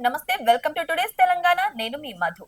నమస్తే, welcome to today's Telangana. నేను మీ మధు.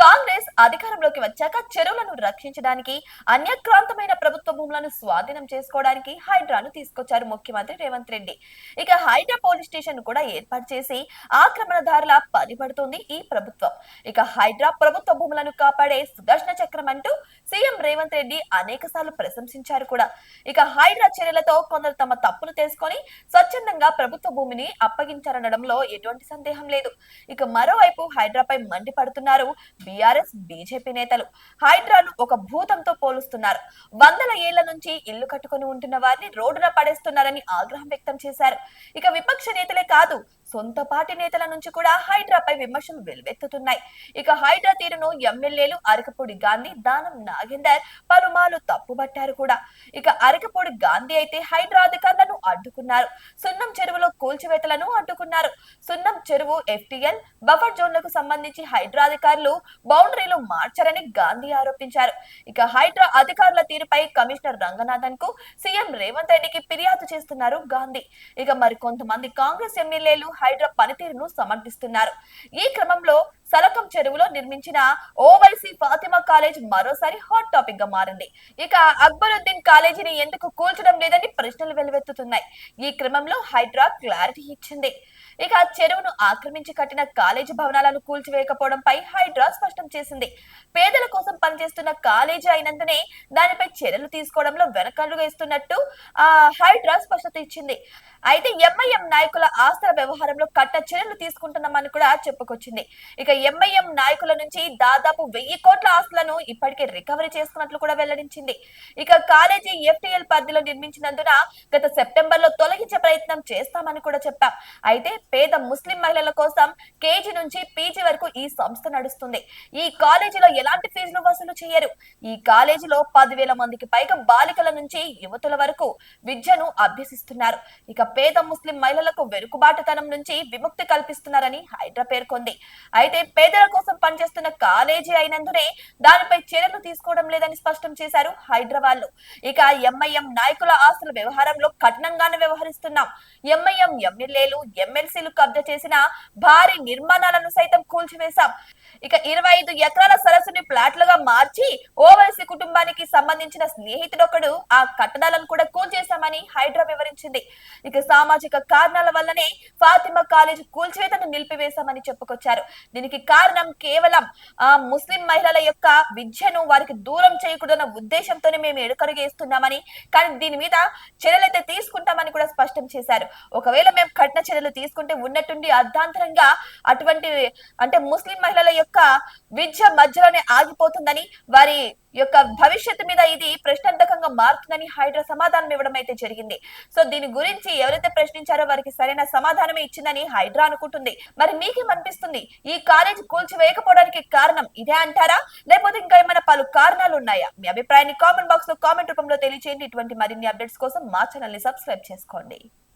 కాంగ్రెస్ అధికారంలోకి వచ్చాక చెరువులను రక్షించడానికి, అన్యక్రాంతమైన ప్రభుత్వ భూములను స్వాధీనం చేసుకోవడానికి హైడ్రాను తీసుకొచ్చారు ముఖ్యమంత్రి రేవంత్ రెడ్డి. ఇక హైడ్రా పోలీస్ స్టేషన్ కూడా ఏర్పాటు చేసి ఆక్రమణదారుల పనిపడుతుంది ఈ ప్రభుత్వం. ఇక హైడ్రా ప్రభుత్వ భూములను కాపాడే సుదర్శన చక్రం అంటూ సీఎం రేవంత్ రెడ్డి అనేక సార్లు ప్రశంసించారు కూడా. ఇక హైడ్రా చర్యలతో కొందరు తమ తప్పును తెలుసుకొని స్వచ్ఛందంగా ప్రభుత్వ భూమిని అప్పగించారనడంలో ఎటువంటి సందేహం లేదు. ఇక మరోవైపు హైడ్రాపై మండిపడుతున్నారు బీఆర్ఎస్ బీజేపీ నేతలు. హైడ్రాను ఒక భూతంతో పోలుస్తున్నారు. వందల ఏళ్ల నుంచి ఇల్లు కట్టుకుని ఉంటున్న వారిని రోడ్డున పడేస్తున్నారని ఆగ్రహం వ్యక్తం చేశారు. ఇక విపక్ష నేతలే కాదు, సొంత పార్టీ నేతల నుంచి కూడా హైడ్రాపై విమర్శలు వెల్లువెత్తుతున్నాయి. ఇక హైడ్రా తీరును ఎమ్మెల్యేలు అరకపూడి గాంధీ, దానం నాగేందర్ పలుమార్లు తప్పుబట్టారు కూడా. ఇక అరకపూడి గాంధీ అయితే హైడ్రా అధికారులను అడ్డుకున్నారు. సున్నం చెరువులో కూల్చివేతలను అడ్డుకున్నారు. సున్నం చెరువు ఎఫ్టీఎల్ బఫర్ జోన్లకు సంబంధించి హైడ్రా అధికారులు బౌండరీలు మార్చారని గాంధీ ఆరోపించారు. ఇక హైడ్రా అధికారుల తీరుపై కమిషనర్ రంగనాథన్ కు సీఎం రేవంత్ రెడ్డికి ఫిర్యాదు చేస్తున్నారు గాంధీ. ఇక మరి కొంతమంది కాంగ్రెస్ ఎమ్మెల్యేలు హైడ్రా పనితీరును సమర్థిస్తున్నారు. ఈ క్రమంలో సలకం చెరువులో నిర్మించిన ఓవైసీ ఫాతిమా కాలేజ్ మరోసారి హాట్ టాపిక్ గా మారింది. ఇక అక్బరుద్దీన్ కాలేజీని ఎందుకు కూల్చడం లేదని ప్రశ్నలు వెల్లువెత్తుతున్నాయి. ఈ క్రమంలో హైడ్రా క్లారిటీ ఇచ్చింది. ఇక చెరువును ఆక్రమించి కట్టిన కాలేజీ భవనాలను కూల్చివేయకపోవడంపై హైడ్రా స్పష్టం చేసింది. పేదల కోసం పనిచేస్తున్న కాలేజీ అయినందునే దానిపై చర్యలు తీసుకోవడంలో వెనకడుగు ఇస్తున్నట్టు హైడ్రా స్పష్టత ఇచ్చింది. అయితే ఎంఐఎం నాయకుల ఆస్తుల వ్యవహారంలో కట్ట చర్యలు తీసుకుంటున్నామని కూడా చెప్పుకొచ్చింది. ఇక ఎంఐఎం నాయకుల నుంచి దాదాపు 1000 కోట్ల ఆస్తులను ఇప్పటికే రికవరీ చేసుకున్నట్లు కూడా వెల్లడించింది. ఇక కాలేజీ ఎఫ్టీఎల్ పరిధిలో నిర్మించినందున గత సెప్టెంబర్ లో తొలగించే ప్రయత్నం చేస్తామని కూడా చెప్పాం. అయితే పేద ముస్లిం మహిళల కోసం కేజీ నుంచి పీజీ వరకు ఈ సంస్థ నడుస్తుంది. ఈ కాలేజీలో ఎలాంటి ఫీజులు వసూలు చేయరు. ఈ కాలేజీలో 10,000 మందికి పైగా బాలికల నుంచి యువతుల వరకు విద్యను అభ్యసిస్తున్నారు. ఇక పేద ముస్లిం మహిళలకు వెనుకబాటుతనం నుంచి విముక్తి కల్పిస్తున్నారని హైడ్రా పేర్కొంది. అయితే పేదల కోసం పనిచేస్తున్న కాలేజీ అయినందునే దానిపై చర్యలు తీసుకోవడం లేదని స్పష్టం చేశారు హైడ్రా వాళ్ళు. ఇక ఎంఐఎం నాయకుల ఆస్తుల వ్యవహారంలో కఠినంగానే వ్యవహరిస్తున్నాం. ఎంఐఎం ఎమ్మెల్యేలు, ఎమ్మెల్సీలు కబ్జా చేసిన భారీ నిర్మాణాలను సైతం కూల్చివేశాం. ఇక 25 ఎకరాల సరస్సుని ప్లాట్లుగా మార్చి ఓవైసీ కుటుంబానికి సంబంధించిన స్నేహితుడొకడు ఆ కట్టడాలను కూడా కూల్చేశామని హైడ్రా వివరించింది. ఇక సామాజిక కారణాల వల్లనే ఫాతిమా కాలేజ్ కూల్చివేతను నిలిపివేశామని చెప్పుకొచ్చారు. దీనికి కారణం కేవలం ముస్లిం మహిళల యొక్క విద్యను వారికి దూరం చేయకూడదన్న ఉద్దేశంతోనే మేము ఎడుకడుగేస్తున్నామని, కానీ దీని మీద చర్యలైతే తీసుకుంటామని కూడా స్పష్టం చేశారు. ఒకవేళ మేము కఠిన చర్యలు తీసుకుంటే ఉన్నట్టుండి అర్ధాంతరంగా అటువంటి అంటే ముస్లిం మహిళల యొక్క విద్య మధ్యలోనే ఆగిపోతుందని, వారి యొక్క భవిష్యత్తు మీద ఇది ప్రశ్నార్థకంగా మారుతుందని హైడ్రా సమాధానం ఇవ్వడం అయితే జరిగింది. సో దీని గురించి ఎవరైతే ప్రశ్నించారో వారికి సరైన సమాధానమే ఇచ్చిందని హైడ్రా అనుకుంటుంది. మరి మీకేమనిపిస్తుంది? ఈ కాలేజ్ కూల్చివేయకపోవడానికి కారణం ఇదే అంటారా, లేకపోతే ఇంకా ఏమైనా పలు కారణాలు ఉన్నాయా? మీ అభిప్రాయాన్ని కామెంట్ బాక్స్ లో కామెంట్ రూపంలో తెలియజేయండి. ఇటువంటి మరిన్ని అప్డేట్స్ కోసం మా ఛానల్ ని సబ్స్క్రైబ్ చేసుకోండి.